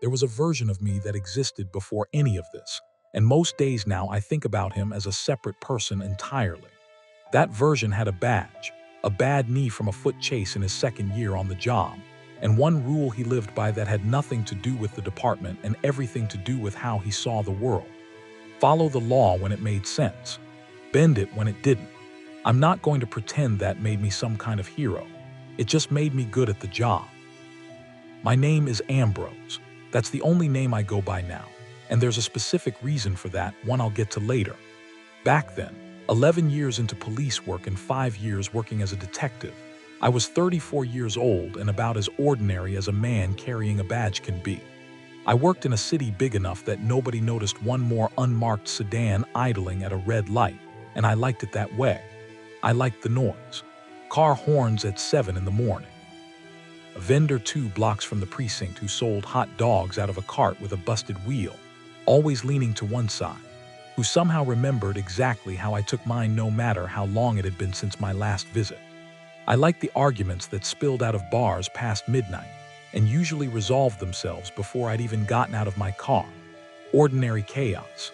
there was a version of me that existed before any of this, and most days now I think about him as a separate person entirely. That version had a badge, a bad knee from a foot chase in his second year on the job, and one rule he lived by that had nothing to do with the department and everything to do with how he saw the world. Follow the law when it made sense. Bend it when it didn't. I'm not going to pretend that made me some kind of hero. It just made me good at the job. My name is Ambrose. That's the only name I go by now, and there's a specific reason for that, one I'll get to later. Back then, 11 years into police work and 5 years working as a detective, I was 34 years old and about as ordinary as a man carrying a badge can be. I worked in a city big enough that nobody noticed one more unmarked sedan idling at a red light, and I liked it that way. I liked the noise. Car horns at 7 in the morning. A vendor 2 blocks from the precinct who sold hot dogs out of a cart with a busted wheel, always leaning to one side, who somehow remembered exactly how I took mine no matter how long it had been since my last visit. I liked the arguments that spilled out of bars past midnight and usually resolved themselves before I'd even gotten out of my car. Ordinary chaos.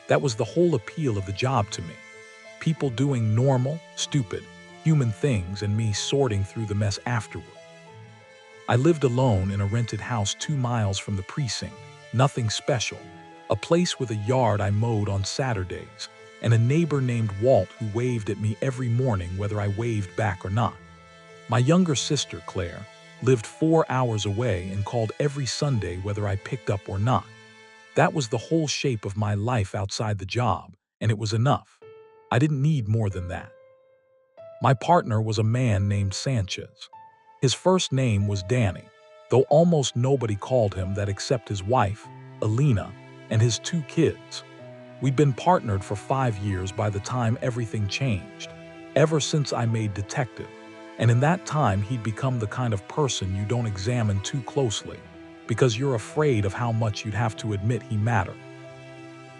That was the whole appeal of the job to me. People doing normal, stupid, human things and me sorting through the mess afterward. I lived alone in a rented house 2 miles from the precinct, nothing special, a place with a yard I mowed on Saturdays, and a neighbor named Walt who waved at me every morning whether I waved back or not. My younger sister, Claire, lived 4 hours away and called every Sunday whether I picked up or not. That was the whole shape of my life outside the job, and it was enough. I didn't need more than that. My partner was a man named Sanchez. His first name was Danny, though almost nobody called him that except his wife, Alina, and his 2 kids. We'd been partnered for 5 years by the time everything changed, ever since I made detective, and in that time he'd become the kind of person you don't examine too closely, because you're afraid of how much you'd have to admit he mattered.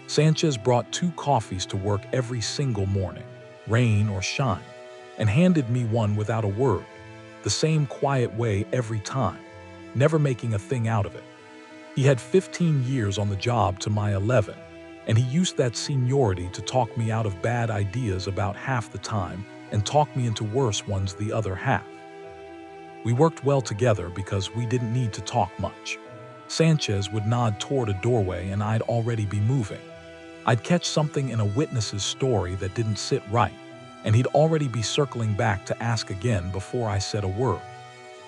Sanchez brought 2 coffees to work every single morning, rain or shine, and handed me one without a word, the same quiet way every time, never making a thing out of it. He had 15 years on the job to my 11, and he used that seniority to talk me out of bad ideas about half the time and talk me into worse ones the other half. We worked well together because we didn't need to talk much. Sanchez would nod toward a doorway and I'd already be moving. I'd catch something in a witness's story that didn't sit right, and he'd already be circling back to ask again before I said a word.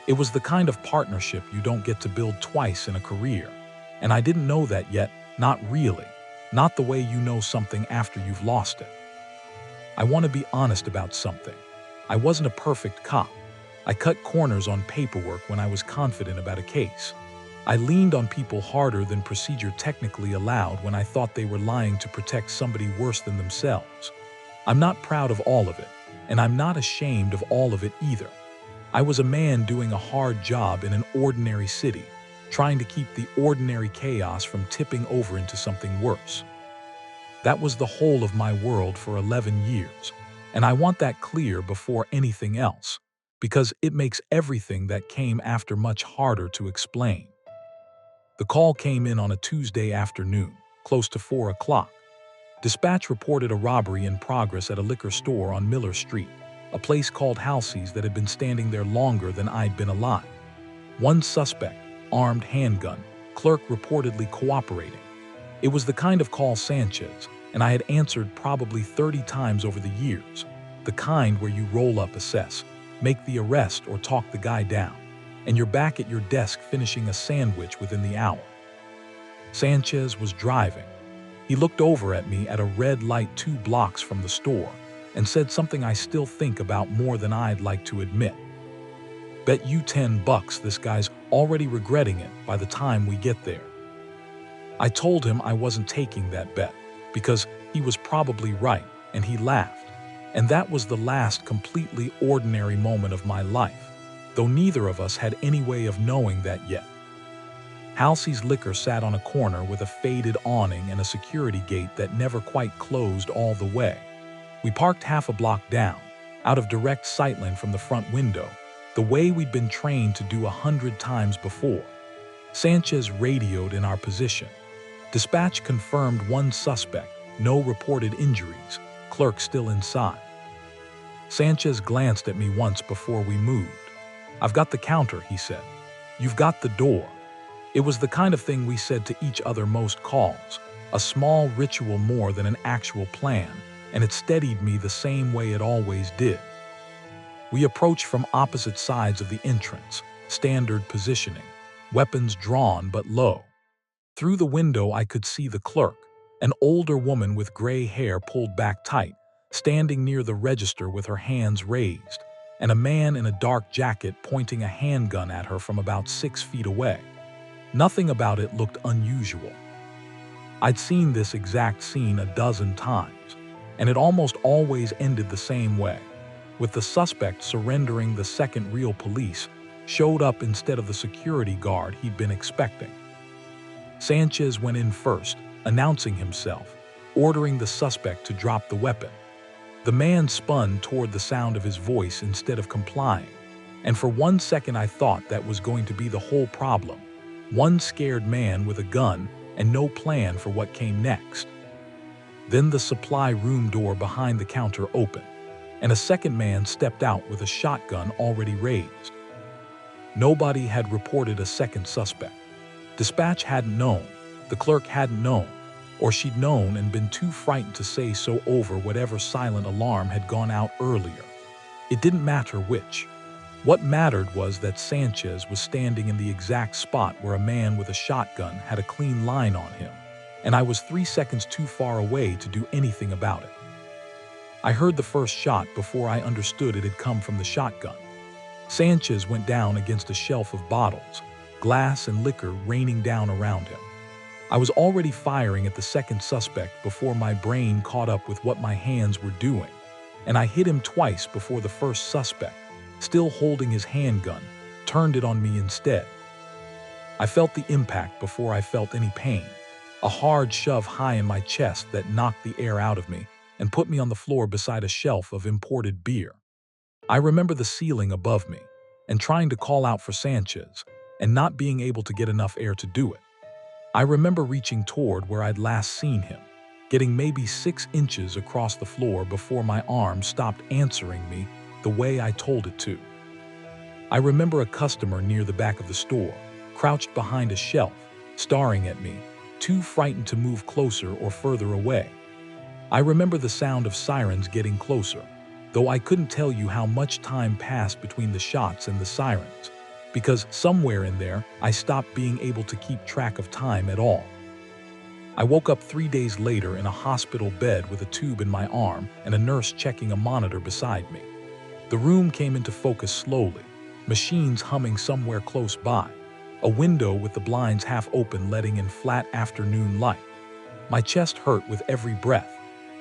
It was the kind of partnership you don't get to build twice in a career, and I didn't know that yet, not really, not the way you know something after you've lost it. I want to be honest about something. I wasn't a perfect cop. I cut corners on paperwork when I was confident about a case. I leaned on people harder than procedure technically allowed when I thought they were lying to protect somebody worse than themselves. I'm not proud of all of it, and I'm not ashamed of all of it either. I was a man doing a hard job in an ordinary city, trying to keep the ordinary chaos from tipping over into something worse. That was the whole of my world for 11 years, and I want that clear before anything else, because it makes everything that came after much harder to explain. The call came in on a Tuesday afternoon, close to 4 o'clock. Dispatch reported a robbery in progress at a liquor store on Miller Street, a place called Halsey's that had been standing there longer than I'd been alive. One suspect, armed handgun, clerk reportedly cooperating. It was the kind of call Sanchez and I had answered probably 30 times over the years, the kind where you roll up, assess, make the arrest or talk the guy down, and you're back at your desk finishing a sandwich within the hour. Sanchez was driving. He looked over at me at a red light 2 blocks from the store and said something I still think about more than I'd like to admit. Bet you $10 this guy's already regretting it by the time we get there. I told him I wasn't taking that bet because he was probably right, and he laughed. And that was the last completely ordinary moment of my life, though neither of us had any way of knowing that yet. Halsey's Liquor sat on a corner with a faded awning and a security gate that never quite closed all the way. We parked half a block down, out of direct sightline from the front window, the way we'd been trained to do 100 times before. Sanchez radioed in our position. Dispatch confirmed one suspect, no reported injuries, clerk still inside. Sanchez glanced at me once before we moved. "I've got the counter," he said. "You've got the door." It was the kind of thing we said to each other most calls, a small ritual more than an actual plan, and it steadied me the same way it always did. We approached from opposite sides of the entrance, standard positioning, weapons drawn but low. Through the window I could see the clerk, an older woman with gray hair pulled back tight, standing near the register with her hands raised, and a man in a dark jacket pointing a handgun at her from about 6 feet away. Nothing about it looked unusual. I'd seen this exact scene a dozen times, and it almost always ended the same way, with the suspect surrendering the second real police showed up instead of the security guard he'd been expecting. Sanchez went in first, announcing himself, ordering the suspect to drop the weapon. The man spun toward the sound of his voice instead of complying, and for 1 second I thought that was going to be the whole problem. One scared man with a gun and no plan for what came next. Then the supply room door behind the counter opened, and a second man stepped out with a shotgun already raised. Nobody had reported a second suspect. Dispatch hadn't known, the clerk hadn't known, or she'd known and been too frightened to say so over whatever silent alarm had gone out earlier. It didn't matter which. What mattered was that Sanchez was standing in the exact spot where a man with a shotgun had a clean line on him, and I was 3 seconds too far away to do anything about it. I heard the first shot before I understood it had come from the shotgun. Sanchez went down against a shelf of bottles, glass and liquor raining down around him. I was already firing at the second suspect before my brain caught up with what my hands were doing, and I hit him twice before the first suspect, still holding his handgun, turned it on me instead. I felt the impact before I felt any pain, a hard shove high in my chest that knocked the air out of me and put me on the floor beside a shelf of imported beer. I remember the ceiling above me and trying to call out for Sanchez and not being able to get enough air to do it. I remember reaching toward where I'd last seen him, getting maybe 6 inches across the floor before my arm stopped answering me the way I told it to. I remember a customer near the back of the store, crouched behind a shelf, staring at me, too frightened to move closer or further away. I remember the sound of sirens getting closer, though I couldn't tell you how much time passed between the shots and the sirens, because somewhere in there I stopped being able to keep track of time at all. I woke up 3 days later in a hospital bed with a tube in my arm and a nurse checking a monitor beside me. The room came into focus slowly, machines humming somewhere close by, a window with the blinds half open letting in flat afternoon light. My chest hurt with every breath,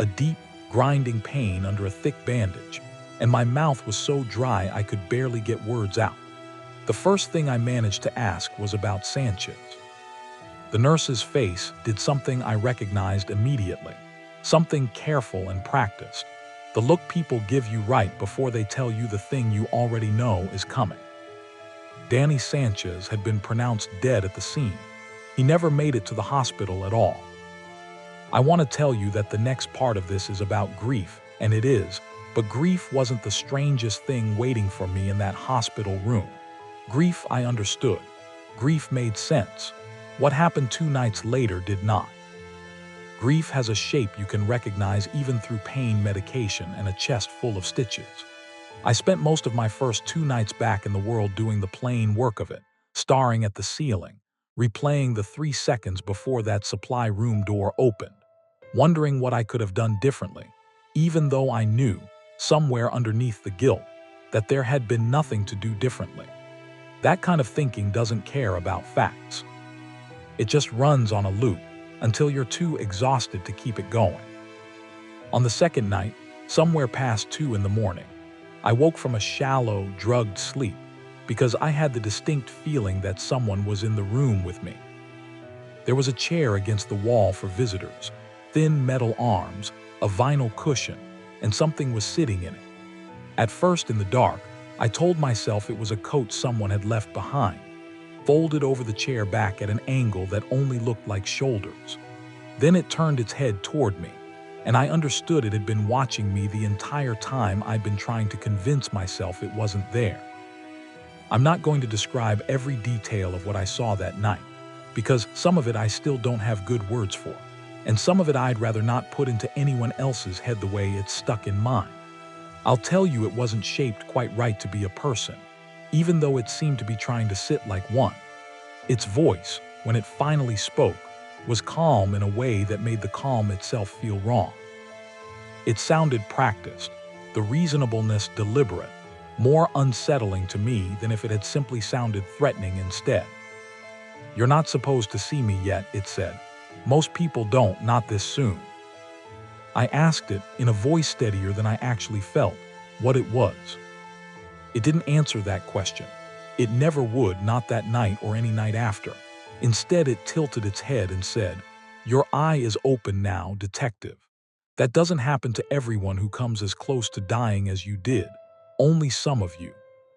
a deep, grinding pain under a thick bandage, and my mouth was so dry I could barely get words out. The first thing I managed to ask was about Sanchez. The nurse's face did something I recognized immediately, something careful and practiced, the look people give you right before they tell you the thing you already know is coming. Danny Sanchez had been pronounced dead at the scene. He never made it to the hospital at all. I want to tell you that the next part of this is about grief, and it is, but grief wasn't the strangest thing waiting for me in that hospital room. Grief I understood. Grief made sense. What happened 2 nights later did not. Grief has a shape you can recognize even through pain medication and a chest full of stitches. I spent most of my first 2 nights back in the world doing the plain work of it, staring at the ceiling, replaying the 3 seconds before that supply room door opened, wondering what I could have done differently, even though I knew, somewhere underneath the guilt, that there had been nothing to do differently. That kind of thinking doesn't care about facts. It just runs on a loop until you're too exhausted to keep it going. On the second night, somewhere past 2 in the morning, I woke from a shallow, drugged sleep because I had the distinct feeling that someone was in the room with me. There was a chair against the wall for visitors, thin metal arms, a vinyl cushion, and something was sitting in it. At first in the dark, I told myself it was a coat someone had left behind. folded over the chair back at an angle that only looked like shoulders. Then it turned its head toward me, and I understood it had been watching me the entire time I'd been trying to convince myself it wasn't there. I'm not going to describe every detail of what I saw that night, because some of it I still don't have good words for, and some of it I'd rather not put into anyone else's head the way it's stuck in mine. I'll tell you it wasn't shaped quite right to be a person, even though it seemed to be trying to sit like one. Its voice, when it finally spoke, was calm in a way that made the calm itself feel wrong. It sounded practiced, the reasonableness deliberate, more unsettling to me than if it had simply sounded threatening instead. "You're not supposed to see me yet," it said. "Most people don't, not this soon." I asked it, in a voice steadier than I actually felt, what it was. It didn't answer that question. It never would, not that night or any night after. Instead, it tilted its head and said, "Your eye is open now, detective. That doesn't happen to everyone who comes as close to dying as you did. Only some of you.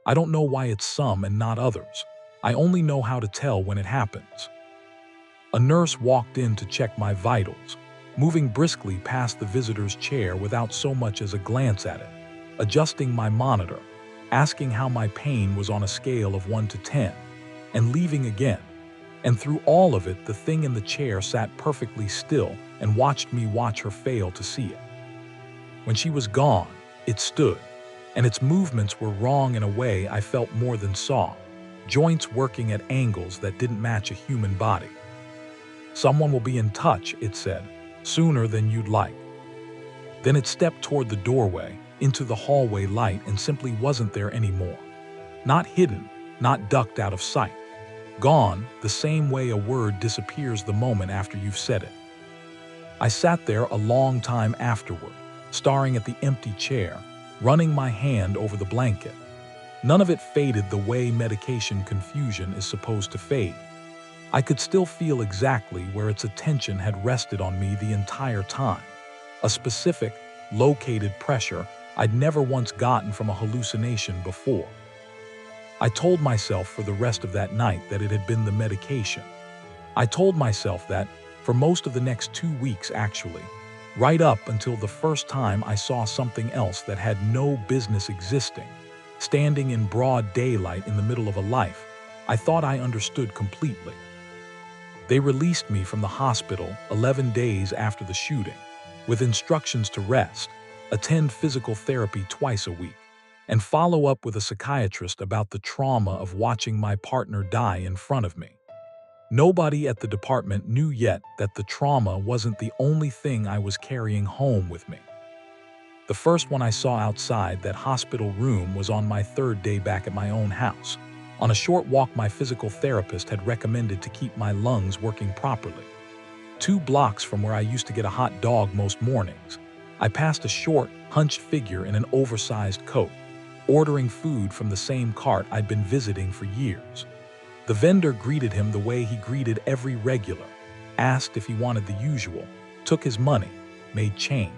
I don't know why it's some and not others. I only know how to tell when it happens." A nurse walked in to check my vitals, moving briskly past the visitor's chair without so much as a glance at it, adjusting my monitor, asking how my pain was on a scale of 1 to 10, and leaving again. And through all of it, the thing in the chair sat perfectly still and watched me watch her fail to see it. When she was gone, it stood, and its movements were wrong in a way I felt more than saw, joints working at angles that didn't match a human body. "Someone will be in touch," it said, "sooner than you'd like." Then it stepped toward the doorway, into the hallway light, and simply wasn't there anymore. Not hidden, not ducked out of sight. Gone, the same way a word disappears the moment after you've said it. I sat there a long time afterward, staring at the empty chair, running my hand over the blanket. None of it faded the way medication confusion is supposed to fade. I could still feel exactly where its attention had rested on me the entire time. A specific, located pressure I'd never once gotten from a hallucination before. I told myself for the rest of that night that it had been the medication. I told myself that for most of the next 2 weeks, actually, right up until the first time I saw something else that had no business existing, standing in broad daylight in the middle of a life, I thought I understood completely. They released me from the hospital 11 days after the shooting, with instructions to rest, attend physical therapy twice a week, and follow up with a psychiatrist about the trauma of watching my partner die in front of me. Nobody at the department knew yet that the trauma wasn't the only thing I was carrying home with me. The first one I saw outside that hospital room was on my 3rd day back at my own house, on a short walk my physical therapist had recommended to keep my lungs working properly. 2 blocks from where I used to get a hot dog most mornings, I passed a short, hunched figure in an oversized coat, ordering food from the same cart I'd been visiting for years. The vendor greeted him the way he greeted every regular, asked if he wanted the usual, took his money, made change.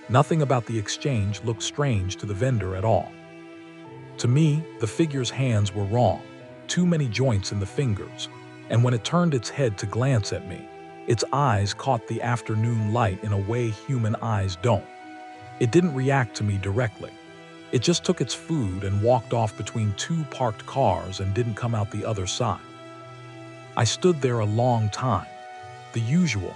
Nothing about the exchange looked strange to the vendor at all. To me, the figure's hands were wrong, too many joints in the fingers, and when it turned its head to glance at me, its eyes caught the afternoon light in a way human eyes don't. It didn't react to me directly. It just took its food and walked off between 2 parked cars and didn't come out the other side. I stood there a long time. The usual.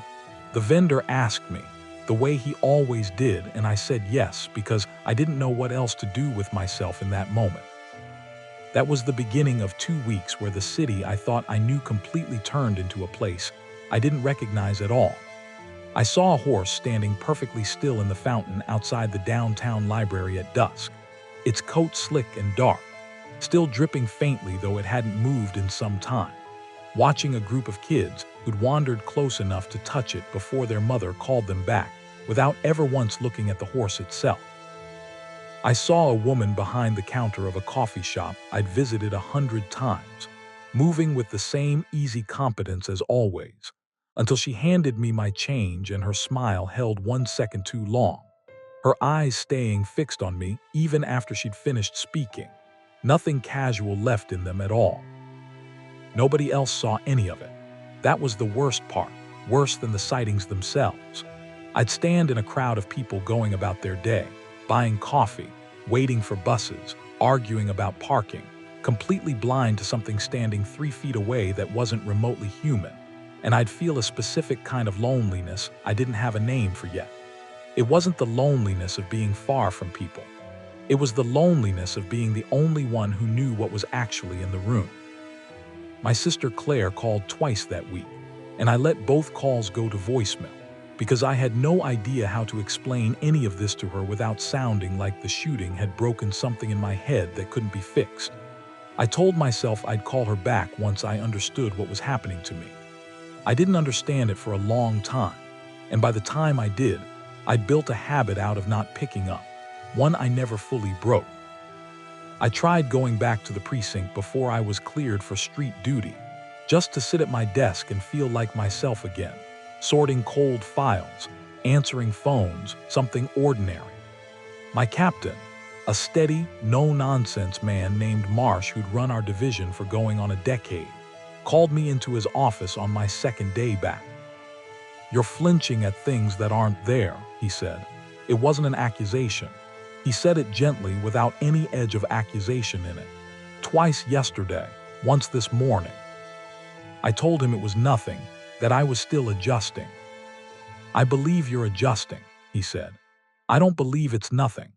The vendor asked me, the way he always did, and I said yes because I didn't know what else to do with myself in that moment. That was the beginning of 2 weeks where the city I thought I knew completely turned into a place I didn't recognize at all. I saw a horse standing perfectly still in the fountain outside the downtown library at dusk, its coat slick and dark, still dripping faintly though it hadn't moved in some time, watching a group of kids who'd wandered close enough to touch it before their mother called them back without ever once looking at the horse itself. I saw a woman behind the counter of a coffee shop I'd visited 100 times, moving with the same easy competence as always, until she handed me my change and her smile held 1 second too long, her eyes staying fixed on me even after she'd finished speaking, nothing casual left in them at all. Nobody else saw any of it. That was the worst part, worse than the sightings themselves. I'd stand in a crowd of people going about their day, buying coffee, waiting for buses, arguing about parking, completely blind to something standing 3 feet away that wasn't remotely human, and I'd feel a specific kind of loneliness I didn't have a name for yet. It wasn't the loneliness of being far from people. It was the loneliness of being the only one who knew what was actually in the room. My sister Claire called twice that week, and I let both calls go to voicemail because I had no idea how to explain any of this to her without sounding like the shooting had broken something in my head that couldn't be fixed. I told myself I'd call her back once I understood what was happening to me. I didn't understand it for a long time, and by the time I did, I'd built a habit out of not picking up, one I never fully broke. I tried going back to the precinct before I was cleared for street duty, just to sit at my desk and feel like myself again, sorting cold files, answering phones, something ordinary. My captain, a steady, no-nonsense man named Marsh who'd run our division for going on a decade, called me into his office on my second day back. "You're flinching at things that aren't there," he said. It wasn't an accusation. He said it gently without any edge of accusation in it. Twice yesterday, once this morning. I told him it was nothing, that I was still adjusting. "I believe you're adjusting," he said. "I don't believe it's nothing."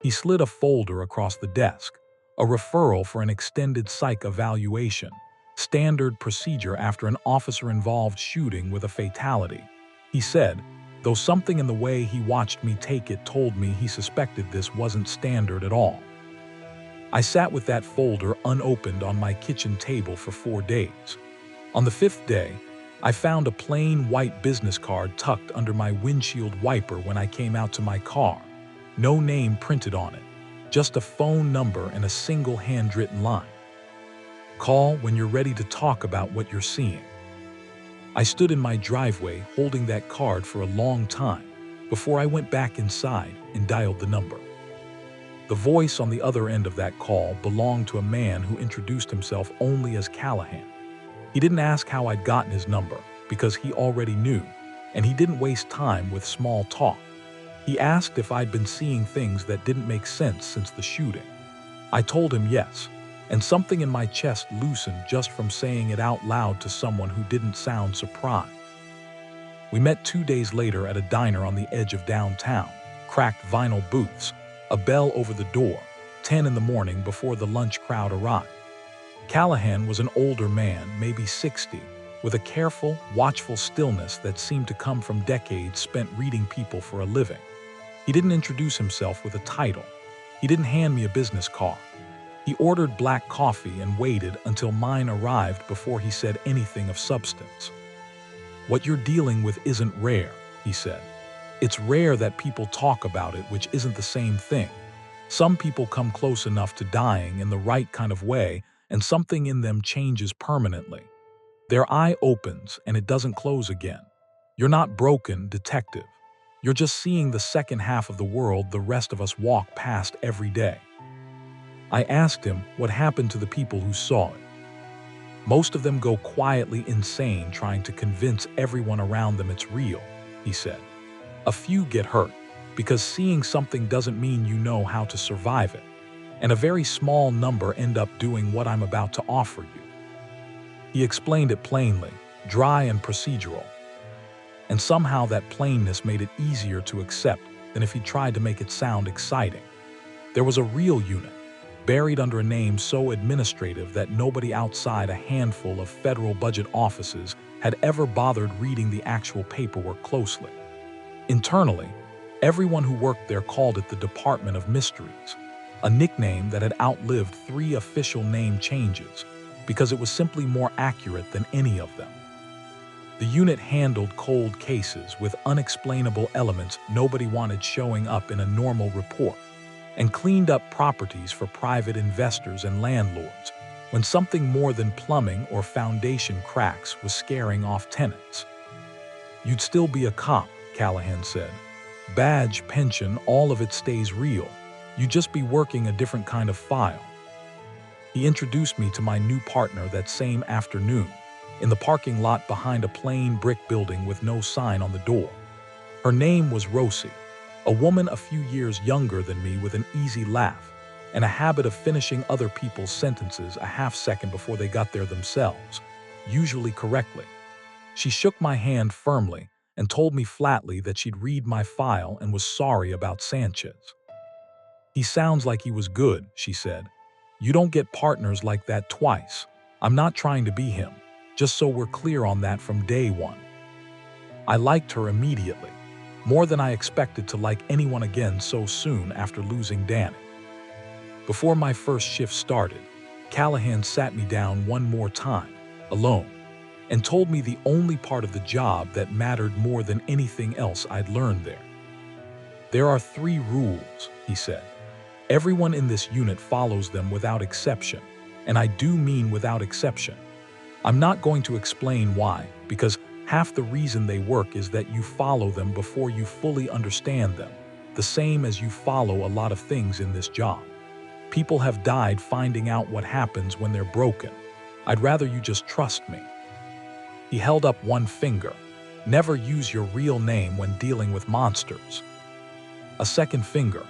He slid a folder across the desk, a referral for an extended psych evaluation, standard procedure after an officer-involved shooting with a fatality. He said, though something in the way he watched me take it told me he suspected this wasn't standard at all. I sat with that folder unopened on my kitchen table for 4 days. On the 5th day, I found a plain white business card tucked under my windshield wiper when I came out to my car. No name printed on it, just a phone number and a single handwritten line. "Call when you're ready to talk about what you're seeing." I stood in my driveway holding that card for a long time before I went back inside and dialed the number. The voice on the other end of that call belonged to a man who introduced himself only as Callahan. He didn't ask how I'd gotten his number because he already knew, and he didn't waste time with small talk. He asked if I'd been seeing things that didn't make sense since the shooting. I told him yes, and something in my chest loosened just from saying it out loud to someone who didn't sound surprised. We met 2 days later at a diner on the edge of downtown, cracked vinyl booths, a bell over the door, 10 in the morning before the lunch crowd arrived. Callahan was an older man, maybe 60, with a careful, watchful stillness that seemed to come from decades spent reading people for a living. He didn't introduce himself with a title. He didn't hand me a business card. He ordered black coffee and waited until mine arrived before he said anything of substance. "What you're dealing with isn't rare," he said. "It's rare that people talk about it, which isn't the same thing. Some people come close enough to dying in the right kind of way, and something in them changes permanently. Their eye opens and it doesn't close again. You're not broken, detective. You're just seeing the second half of the world the rest of us walk past every day." I asked him what happened to the people who saw it. "Most of them go quietly insane trying to convince everyone around them it's real," he said. "A few get hurt, because seeing something doesn't mean you know how to survive it, and a very small number end up doing what I'm about to offer you." He explained it plainly, dry and procedural, and somehow that plainness made it easier to accept than if he tried to make it sound exciting. There was a real unit, buried under a name so administrative that nobody outside a handful of federal budget offices had ever bothered reading the actual paperwork closely. Internally, everyone who worked there called it the Department of Mysteries, a nickname that had outlived 3 official name changes because it was simply more accurate than any of them. The unit handled cold cases with unexplainable elements nobody wanted showing up in a normal report, and cleaned up properties for private investors and landlords when something more than plumbing or foundation cracks was scaring off tenants. "You'd still be a cop," Callahan said. "Badge, pension, all of it stays real. You'd just be working a different kind of file." He introduced me to my new partner that same afternoon, in the parking lot behind a plain brick building with no sign on the door. Her name was Rosie, a woman a few years younger than me with an easy laugh and a habit of finishing other people's sentences a half second before they got there themselves, usually correctly. She shook my hand firmly and told me flatly that she'd read my file and was sorry about Sanchez. "He sounds like he was good," she said. "You don't get partners like that twice. I'm not trying to be him, just so we're clear on that from day one." I liked her immediately, more than I expected to like anyone again so soon after losing Danny. Before my first shift started, Callahan sat me down one more time, alone, and told me the only part of the job that mattered more than anything else I'd learned there. "There are 3 rules," he said. "Everyone in this unit follows them without exception, and I do mean without exception. I'm not going to explain why, because half the reason they work is that you follow them before you fully understand them, the same as you follow a lot of things in this job. People have died finding out what happens when they're broken. I'd rather you just trust me." He held up one finger. "Never use your real name when dealing with monsters." A second finger.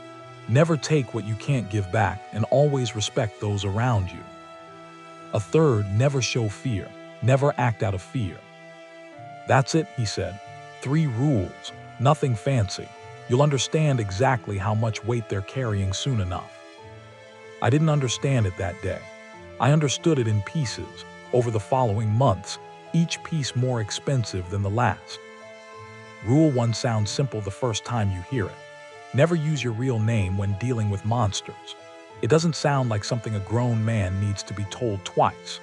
"Never take what you can't give back and always respect those around you." A third. "Never show fear. Never act out of fear." "That's it," he said. 3 rules. Nothing fancy. You'll understand exactly how much weight they're carrying soon enough." I didn't understand it that day. I understood it in pieces, over the following months, each piece more expensive than the last. Rule 1 sounds simple the first time you hear it. Never use your real name when dealing with monsters. It doesn't sound like something a grown man needs to be told twice.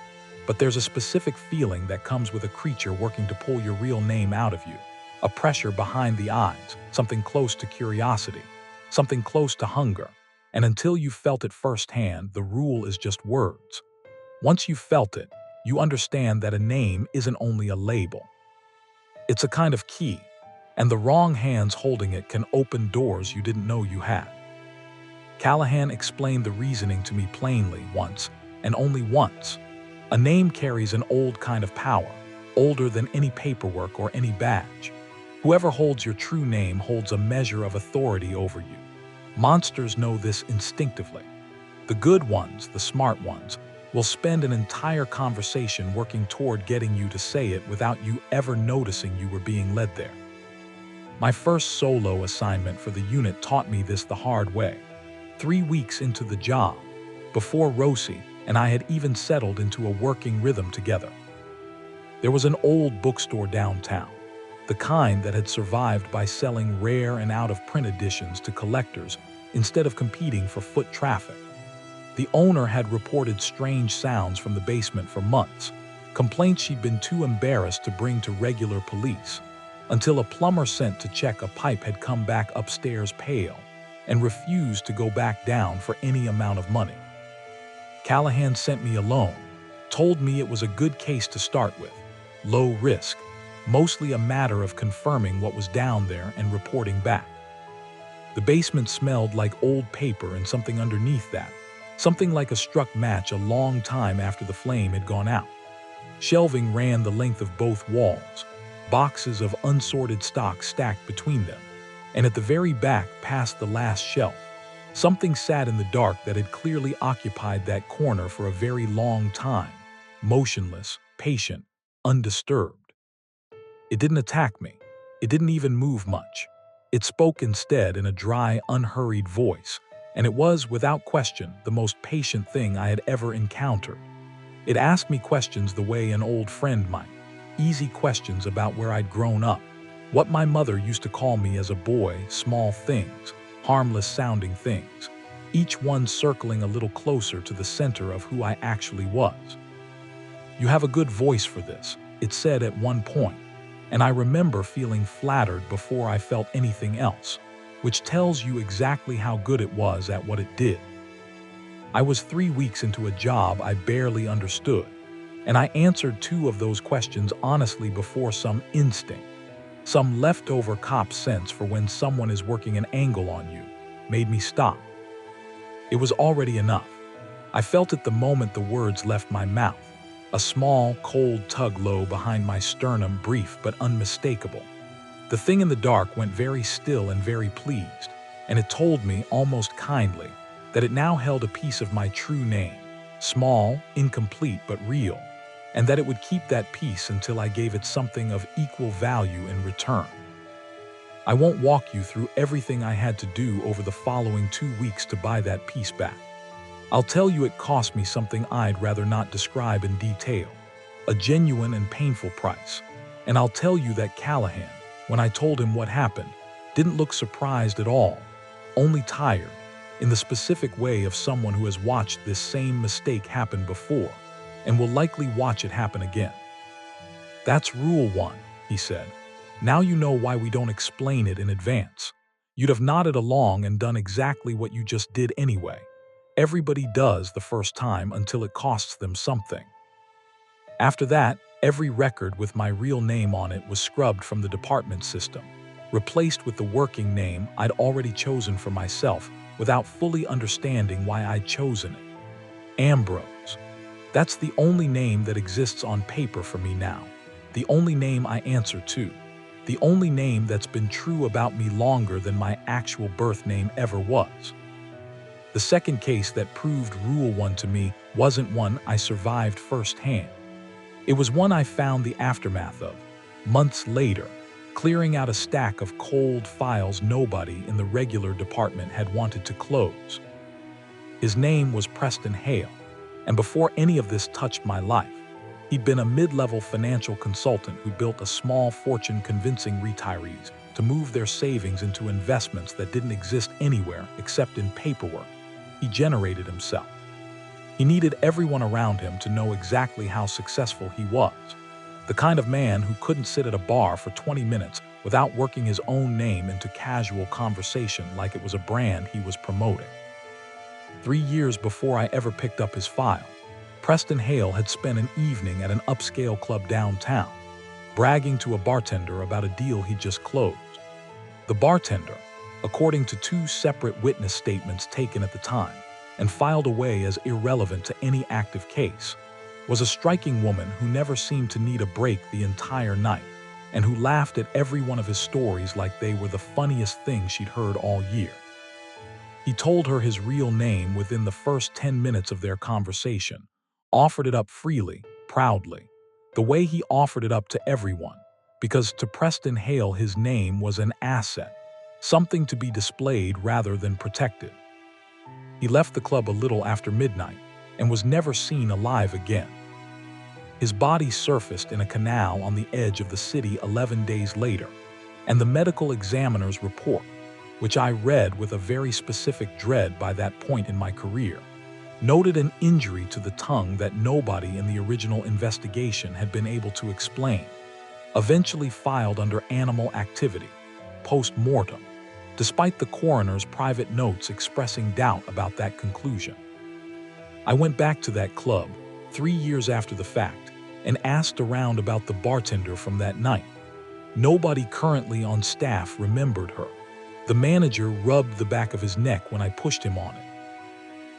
But there's a specific feeling that comes with a creature working to pull your real name out of you. A pressure behind the eyes, something close to curiosity, something close to hunger. And until you've felt it firsthand, the rule is just words. Once you've felt it, you understand that a name isn't only a label. It's a kind of key, and the wrong hands holding it can open doors you didn't know you had. Callahan explained the reasoning to me plainly once, and only once. A name carries an old kind of power, older than any paperwork or any badge. Whoever holds your true name holds a measure of authority over you. Monsters know this instinctively. The good ones, the smart ones, will spend an entire conversation working toward getting you to say it without you ever noticing you were being led there. My first solo assignment for the unit taught me this the hard way. 3 weeks into the job, before Rosie and I had even settled into a working rhythm together. There was an old bookstore downtown, the kind that had survived by selling rare and out-of-print editions to collectors instead of competing for foot traffic. The owner had reported strange sounds from the basement for months, complaints she'd been too embarrassed to bring to regular police, until a plumber sent to check a pipe had come back upstairs pale and refused to go back down for any amount of money. Callahan sent me alone, told me it was a good case to start with, low risk, mostly a matter of confirming what was down there and reporting back. The basement smelled like old paper and something underneath that, something like a struck match a long time after the flame had gone out. Shelving ran the length of both walls, boxes of unsorted stock stacked between them, and at the very back, past the last shelf, something sat in the dark that had clearly occupied that corner for a very long time, motionless, patient, undisturbed. It didn't attack me. It didn't even move much. It spoke instead in a dry, unhurried voice, and it was, without question, the most patient thing I had ever encountered. It asked me questions the way an old friend might, easy questions about where I'd grown up, what my mother used to call me as a boy, small things, harmless-sounding things, each one circling a little closer to the center of who I actually was. "You have a good voice for this," it said at one point, and I remember feeling flattered before I felt anything else, which tells you exactly how good it was at what it did. I was 3 weeks into a job I barely understood, and I answered 2 of those questions honestly before some instinct, some leftover cop sense for when someone is working an angle on you, made me stop. It was already enough. I felt it the moment the words left my mouth. A small, cold tug low behind my sternum, brief but unmistakable. The thing in the dark went very still and very pleased, and it told me, almost kindly, that it now held a piece of my true name, small, incomplete but real, and that it would keep that piece until I gave it something of equal value in return. I won't walk you through everything I had to do over the following 2 weeks to buy that piece back. I'll tell you it cost me something I'd rather not describe in detail, a genuine and painful price. And I'll tell you that Callahan, when I told him what happened, didn't look surprised at all, only tired, in the specific way of someone who has watched this same mistake happen before and will likely watch it happen again. "That's rule one," he said. "Now you know why we don't explain it in advance. You'd have nodded along and done exactly what you just did anyway. Everybody does the first time until it costs them something." After that, every record with my real name on it was scrubbed from the department system, replaced with the working name I'd already chosen for myself without fully understanding why I'd chosen it. Ambrose. That's the only name that exists on paper for me now, the only name I answer to, the only name that's been true about me longer than my actual birth name ever was. The second case that proved Rule 1 to me wasn't one I survived firsthand. It was one I found the aftermath of, months later, clearing out a stack of cold files nobody in the regular department had wanted to close. His name was Preston Hale, and before any of this touched my life, he'd been a mid-level financial consultant who built a small fortune convincing retirees to move their savings into investments that didn't exist anywhere except in paperwork he generated himself. He needed everyone around him to know exactly how successful he was, the kind of man who couldn't sit at a bar for 20 minutes without working his own name into casual conversation like it was a brand he was promoting. 3 years before I ever picked up his file, Preston Hale had spent an evening at an upscale club downtown, bragging to a bartender about a deal he'd just closed. The bartender, according to 2 separate witness statements taken at the time and filed away as irrelevant to any active case, was a striking woman who never seemed to need a break the entire night and who laughed at every one of his stories like they were the funniest thing she'd heard all year. He told her his real name within the first 10 minutes of their conversation, offered it up freely, proudly, the way he offered it up to everyone, because to Preston Hale his name was an asset, something to be displayed rather than protected. He left the club a little after midnight and was never seen alive again. His body surfaced in a canal on the edge of the city 11 days later, and the medical examiner's report, which I read with a very specific dread by that point in my career, noted an injury to the tongue that nobody in the original investigation had been able to explain, eventually filed under animal activity, post-mortem, despite the coroner's private notes expressing doubt about that conclusion. I went back to that club 3 years after the fact and asked around about the bartender from that night. Nobody currently on staff remembered her. The manager rubbed the back of his neck when I pushed him on it.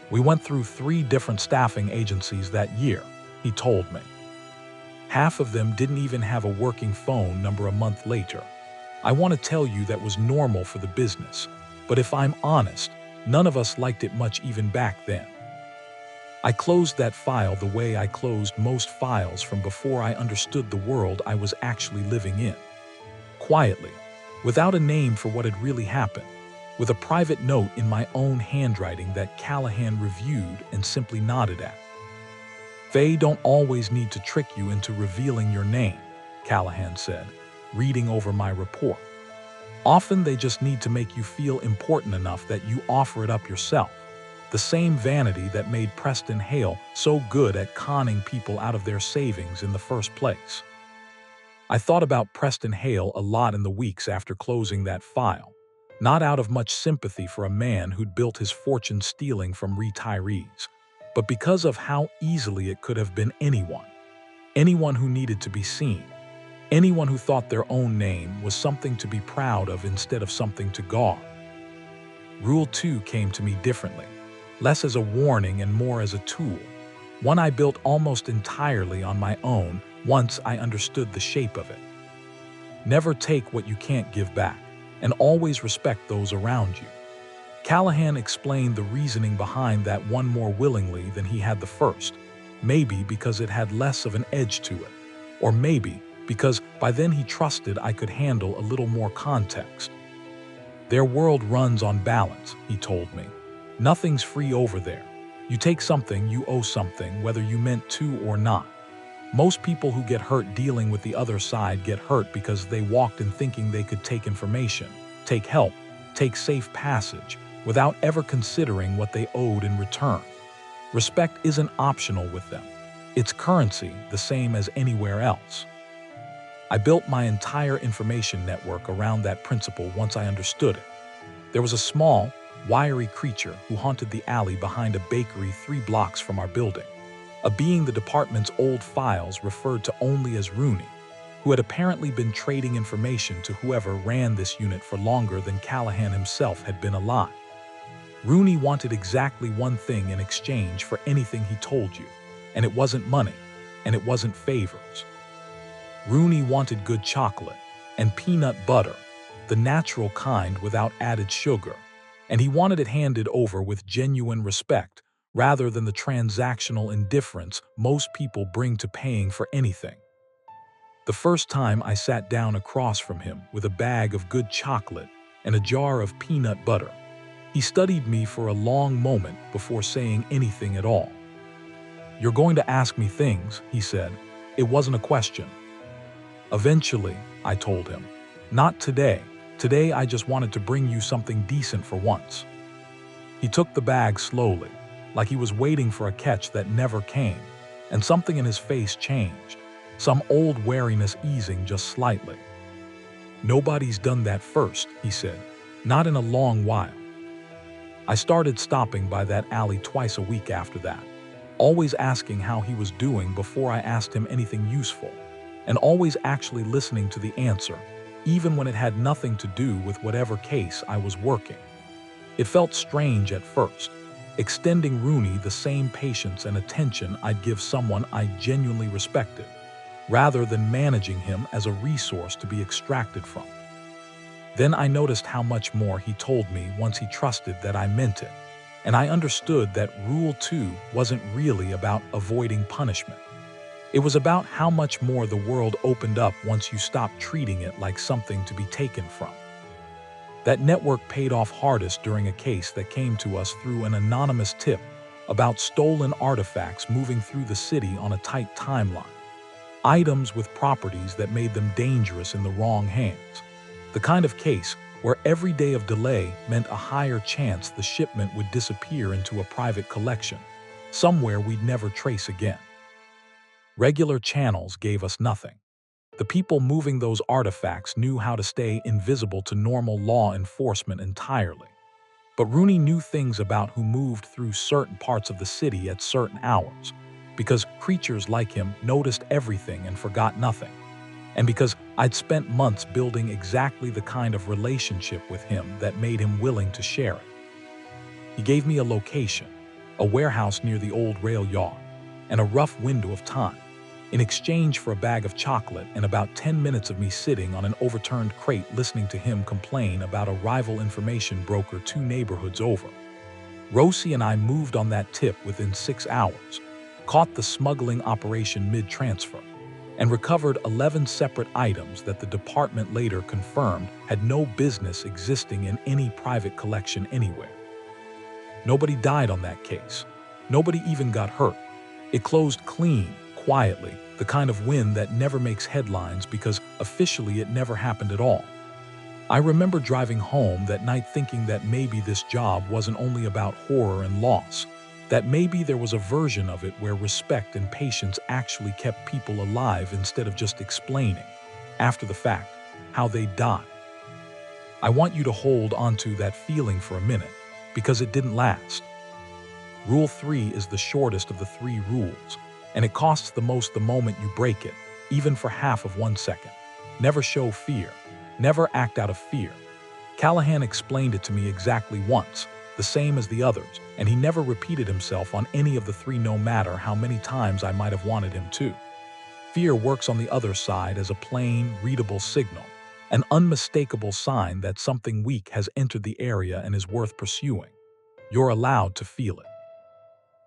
"We went through 3 different staffing agencies that year," he told me. Half of them didn't even have a working phone number a month later. I want to tell you that was normal for the business, but if I'm honest, none of us liked it much even back then. I closed that file the way I closed most files from before I understood the world I was actually living in. Quietly, without a name for what had really happened, with a private note in my own handwriting that Callahan reviewed and simply nodded at. "They don't always need to trick you into revealing your name," Callahan said, reading over my report. "Often they just need to make you feel important enough that you offer it up yourself. The same vanity that made Preston Hale so good at conning people out of their savings in the first place." I thought about Preston Hale a lot in the weeks after closing that file, not out of much sympathy for a man who'd built his fortune stealing from retirees, but because of how easily it could have been anyone. Anyone who needed to be seen. Anyone who thought their own name was something to be proud of instead of something to guard. Rule 2 came to me differently. less as a warning and more as a tool, one I built almost entirely on my own once I understood the shape of it. Never take what you can't give back, and always respect those around you. Callahan explained the reasoning behind that one more willingly than he had the first, maybe because it had less of an edge to it, or maybe because by then he trusted I could handle a little more context. Their world runs on balance, he told me. Nothing's free over there. You take something, you owe something, whether you meant to or not. Most people who get hurt dealing with the other side get hurt because they walked in thinking they could take information, take help, take safe passage, without ever considering what they owed in return. Respect isn't optional with them. It's currency, the same as anywhere else. I built my entire information network around that principle once I understood it. There was a small, wiry creature who haunted the alley behind a bakery 3 blocks from our building, a being the department's old files referred to only as Rooney, who had apparently been trading information to whoever ran this unit for longer than Callahan himself had been alive. Rooney wanted exactly one thing in exchange for anything he told you, and it wasn't money, and it wasn't favors. Rooney wanted good chocolate and peanut butter, the natural kind without added sugar, and he wanted it handed over with genuine respect rather than the transactional indifference most people bring to paying for anything. The first time I sat down across from him with a bag of good chocolate and a jar of peanut butter, he studied me for a long moment before saying anything at all. "You're going to ask me things," he said. It wasn't a question. "Eventually," I told him. "Not today. Today I just wanted to bring you something decent for once." He took the bag slowly, like he was waiting for a catch that never came, and something in his face changed, some old wariness easing just slightly. "Nobody's done that first," he said. "Not in a long while." I started stopping by that alley twice a week after that, always asking how he was doing before I asked him anything useful, and always actually listening to the answer, even when it had nothing to do with whatever case I was working. It felt strange at first, extending Rooney the same patience and attention I'd give someone I genuinely respected, rather than managing him as a resource to be extracted from. Then I noticed how much more he told me once he trusted that I meant it, and I understood that Rule 2 wasn't really about avoiding punishment. It was about how much more the world opened up once you stopped treating it like something to be taken from. That network paid off hardest during a case that came to us through an anonymous tip about stolen artifacts moving through the city on a tight timeline. Items with properties that made them dangerous in the wrong hands. The kind of case where every day of delay meant a higher chance the shipment would disappear into a private collection, somewhere we'd never trace again. Regular channels gave us nothing. The people moving those artifacts knew how to stay invisible to normal law enforcement entirely. But Rooney knew things about who moved through certain parts of the city at certain hours, because creatures like him noticed everything and forgot nothing, and because I'd spent months building exactly the kind of relationship with him that made him willing to share it. He gave me a location, a warehouse near the old rail yard, and a rough window of time, in exchange for a bag of chocolate and about 10 minutes of me sitting on an overturned crate listening to him complain about a rival information broker 2 neighborhoods over. Rosie and I moved on that tip within 6 hours, caught the smuggling operation mid-transfer, and recovered 11 separate items that the department later confirmed had no business existing in any private collection anywhere. Nobody died on that case. Nobody even got hurt. It closed clean, quietly, the kind of win that never makes headlines because officially it never happened at all. I remember driving home that night thinking that maybe this job wasn't only about horror and loss, that maybe there was a version of it where respect and patience actually kept people alive instead of just explaining, after the fact, how they died. I want you to hold onto that feeling for a minute, because it didn't last. Rule 3 is the shortest of the 3 rules, and it costs the most the moment you break it, even for half of 1 second. Never show fear. Never act out of fear. Callahan explained it to me exactly once, the same as the others, and he never repeated himself on any of the three no matter how many times I might have wanted him to. Fear works on the other side as a plain, readable signal, an unmistakable sign that something weak has entered the area and is worth pursuing. You're allowed to feel it.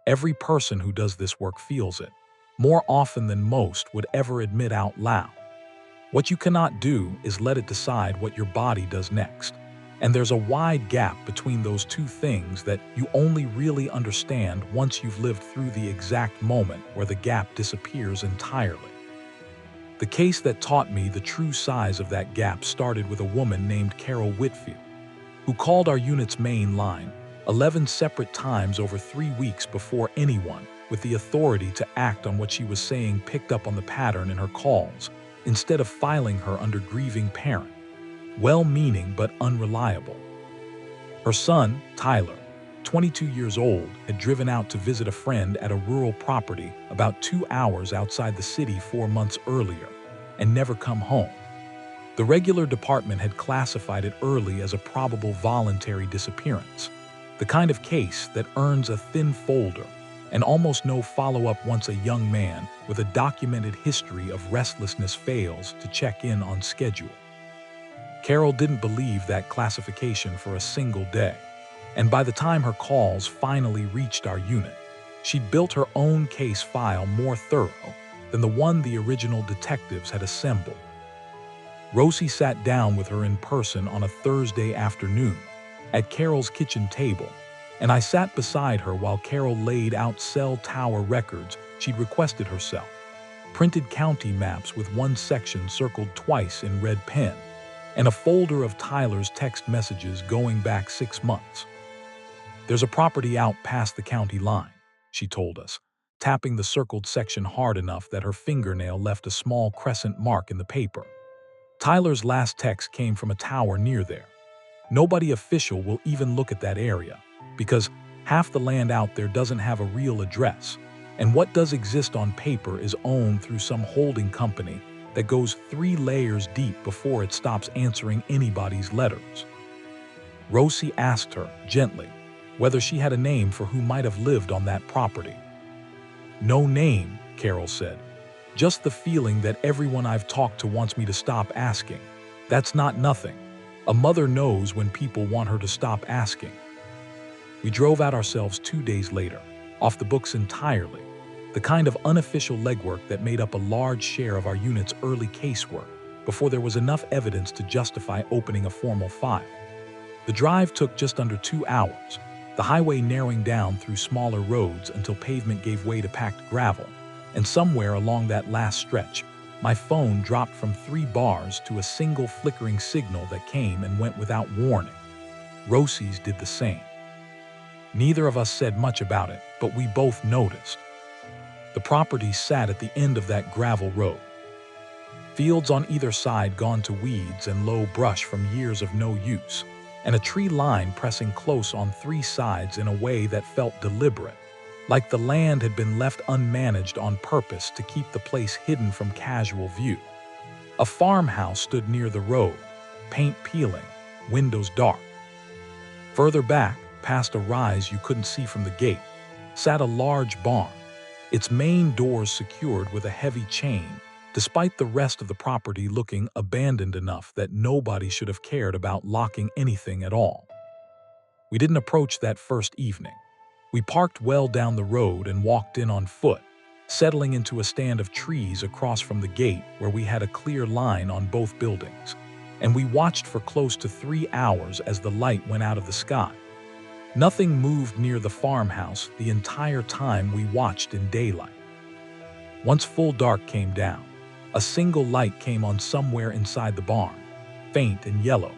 Every person who does this work feels it, more often than most would ever admit out loud. What you cannot do is let it decide what your body does next. And there's a wide gap between those two things that you only really understand once you've lived through the exact moment where the gap disappears entirely. The case that taught me the true size of that gap started with a woman named Carol Whitfield, who called our unit's main line 11 separate times over 3 weeks before anyone with the authority to act on what she was saying picked up on the pattern in her calls, instead of filing her under grieving parent. Well-meaning but unreliable. Her son, Tyler, 22 years old, had driven out to visit a friend at a rural property about 2 hours outside the city 4 months earlier, and never come home. The regular department had classified it early as a probable voluntary disappearance, the kind of case that earns a thin folder and almost no follow-up once a young man with a documented history of restlessness fails to check in on schedule. Carol didn't believe that classification for a single day, and by the time her calls finally reached our unit, she'd built her own case file more thorough than the one the original detectives had assembled. Rosie sat down with her in person on a Thursday afternoon at Carol's kitchen table, and I sat beside her while Carol laid out cell tower records she'd requested herself, printed county maps with one section circled twice in red pen, and a folder of Tyler's text messages going back 6 months. "There's a property out past the county line," she told us, tapping the circled section hard enough that her fingernail left a small crescent mark in the paper. "Tyler's last text came from a tower near there. Nobody official will even look at that area, because half the land out there doesn't have a real address, and what does exist on paper is owned through some holding company that goes 3 layers deep before it stops answering anybody's letters." Rosie asked her, gently, whether she had a name for who might have lived on that property. "No name," Carol said. "Just the feeling that everyone I've talked to wants me to stop asking. That's not nothing. A mother knows when people want her to stop asking." We drove out ourselves 2 days later, off the books entirely, the kind of unofficial legwork that made up a large share of our unit's early casework before there was enough evidence to justify opening a formal file. The drive took just under 2 hours, the highway narrowing down through smaller roads until pavement gave way to packed gravel, and somewhere along that last stretch, my phone dropped from 3 bars to a single flickering signal that came and went without warning. Rosie's did the same. Neither of us said much about it, but we both noticed. The property sat at the end of that gravel road. Fields on either side gone to weeds and low brush from years of no use, and a tree line pressing close on 3 sides in a way that felt deliberate, like the land had been left unmanaged on purpose to keep the place hidden from casual view. A farmhouse stood near the road, paint peeling, windows dark. Further back, past a rise you couldn't see from the gate, sat a large barn, its main doors secured with a heavy chain, despite the rest of the property looking abandoned enough that nobody should have cared about locking anything at all. We didn't approach that first evening. We parked well down the road and walked in on foot, settling into a stand of trees across from the gate where we had a clear line on both buildings, and we watched for close to 3 hours as the light went out of the sky. Nothing moved near the farmhouse the entire time we watched in daylight. Once full dark came down, a single light came on somewhere inside the barn, faint and yellow,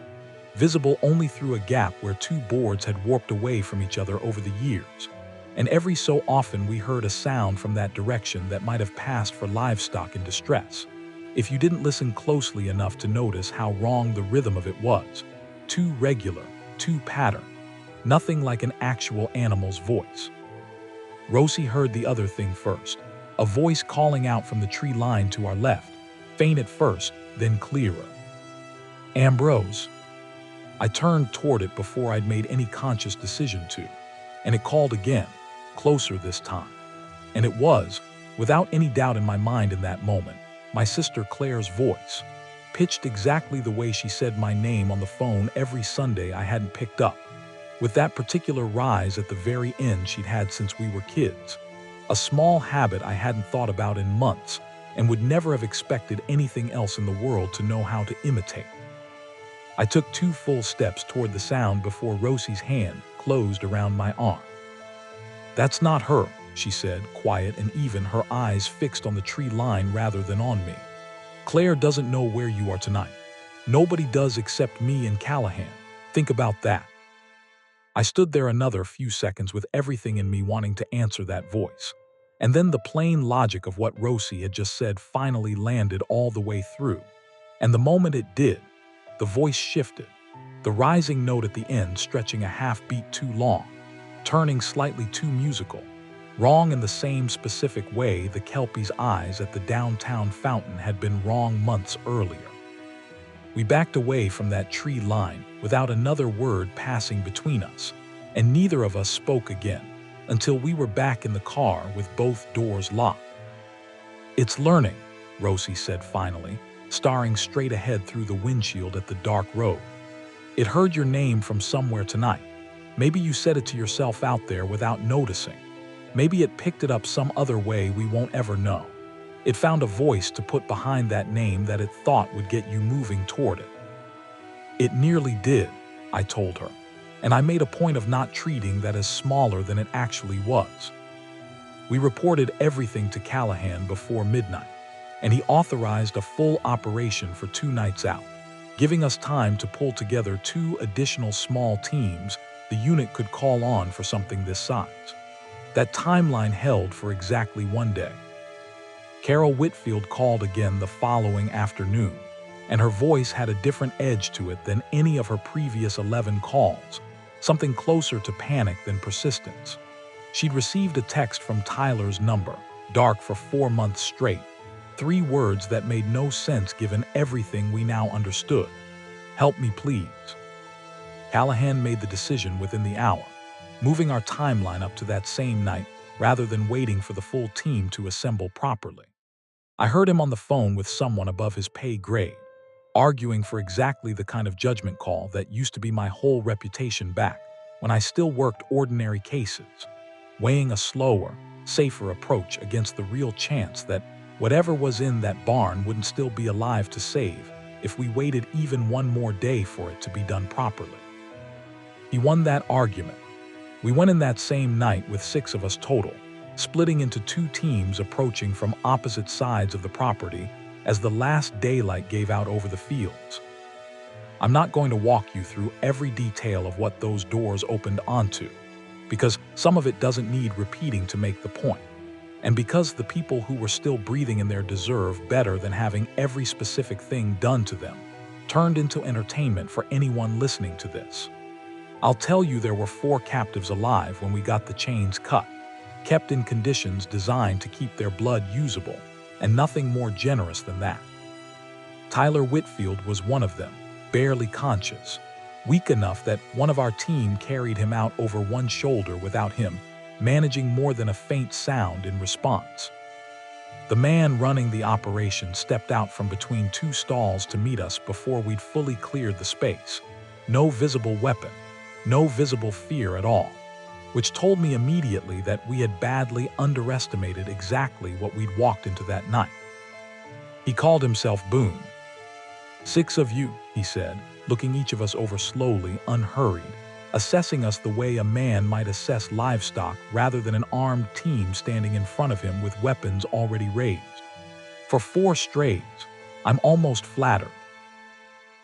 visible only through a gap where 2 boards had warped away from each other over the years, and every so often we heard a sound from that direction that might have passed for livestock in distress, if you didn't listen closely enough to notice how wrong the rhythm of it was. Too regular, too patterned, nothing like an actual animal's voice. Rosie heard the other thing first, a voice calling out from the tree line to our left, faint at first, then clearer. "Ambrose." I turned toward it before I'd made any conscious decision to, and it called again, closer this time. And it was, without any doubt in my mind in that moment, my sister Claire's voice, pitched exactly the way she said my name on the phone every Sunday I hadn't picked up, with that particular rise at the very end she'd had since we were kids. A small habit I hadn't thought about in months and would never have expected anything else in the world to know how to imitate. I took 2 full steps toward the sound before Rosie's hand closed around my arm. "That's not her," she said, quiet and even, her eyes fixed on the tree line rather than on me. "Claire doesn't know where you are tonight. Nobody does except me and Callahan. Think about that." I stood there another few seconds with everything in me wanting to answer that voice. And then the plain logic of what Rosie had just said finally landed all the way through. And the moment it did, the voice shifted, the rising note at the end stretching a half beat too long, turning slightly too musical, wrong in the same specific way the Kelpie's eyes at the downtown fountain had been wrong months earlier. We backed away from that tree line without another word passing between us, and neither of us spoke again until we were back in the car with both doors locked. "It's learning," Rosie said finally, staring straight ahead through the windshield at the dark road. "It heard your name from somewhere tonight. Maybe you said it to yourself out there without noticing. Maybe it picked it up some other way we won't ever know. It found a voice to put behind that name that it thought would get you moving toward it." "It nearly did," I told her, and I made a point of not treating that as smaller than it actually was. We reported everything to Callahan before midnight, and he authorized a full operation for 2 nights out, giving us time to pull together 2 additional small teams the unit could call on for something this size. That timeline held for exactly 1 day. Carol Whitfield called again the following afternoon, and her voice had a different edge to it than any of her previous 11 calls, something closer to panic than persistence. She'd received a text from Tyler's number, dark for 4 months straight, 3 words that made no sense given everything we now understood. "Help me, please." Callahan made the decision within the hour, moving our timeline up to that same night rather than waiting for the full team to assemble properly. I heard him on the phone with someone above his pay grade, arguing for exactly the kind of judgment call that used to be my whole reputation back when I still worked ordinary cases, weighing a slower, safer approach against the real chance that whatever was in that barn wouldn't still be alive to save if we waited even 1 more day for it to be done properly. He won that argument. We went in that same night with 6 of us total, splitting into 2 teams approaching from opposite sides of the property as the last daylight gave out over the fields. I'm not going to walk you through every detail of what those doors opened onto, because some of it doesn't need repeating to make the point, and because the people who were still breathing in there deserve better than having every specific thing done to them turned into entertainment for anyone listening to this. I'll tell you there were 4 captives alive when we got the chains cut, kept in conditions designed to keep their blood usable, and nothing more generous than that. Tyler Whitfield was one of them, barely conscious, weak enough that one of our team carried him out over one shoulder without him managing more than a faint sound in response. The man running the operation stepped out from between 2 stalls to meet us before we'd fully cleared the space. No visible weapon, no visible fear at all, which told me immediately that we had badly underestimated exactly what we'd walked into that night. He called himself Boone. "6 of you," he said, looking each of us over slowly, unhurried, assessing us the way a man might assess livestock rather than an armed team standing in front of him with weapons already raised. "For 4 strays, I'm almost flattered."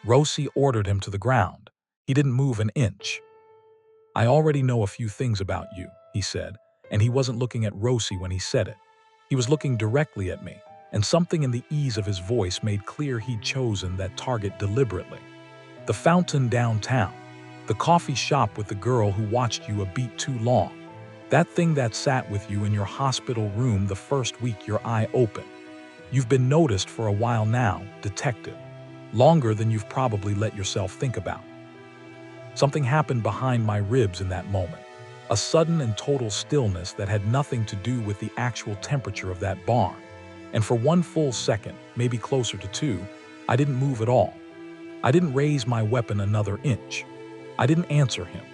Rosie ordered him to the ground. He didn't move an inch. "I already know a few things about you," he said, and he wasn't looking at Rosie when he said it. He was looking directly at me, and something in the ease of his voice made clear he'd chosen that target deliberately. "The fountain downtown, the coffee shop with the girl who watched you a beat too long, that thing that sat with you in your hospital room the first week your eye opened. You've been noticed for a while now, detective, longer than you've probably let yourself think about." Something happened behind my ribs in that moment. A sudden and total stillness that had nothing to do with the actual temperature of that barn. And for one full second, maybe closer to two, I didn't move at all. I didn't raise my weapon another inch. I didn't answer him.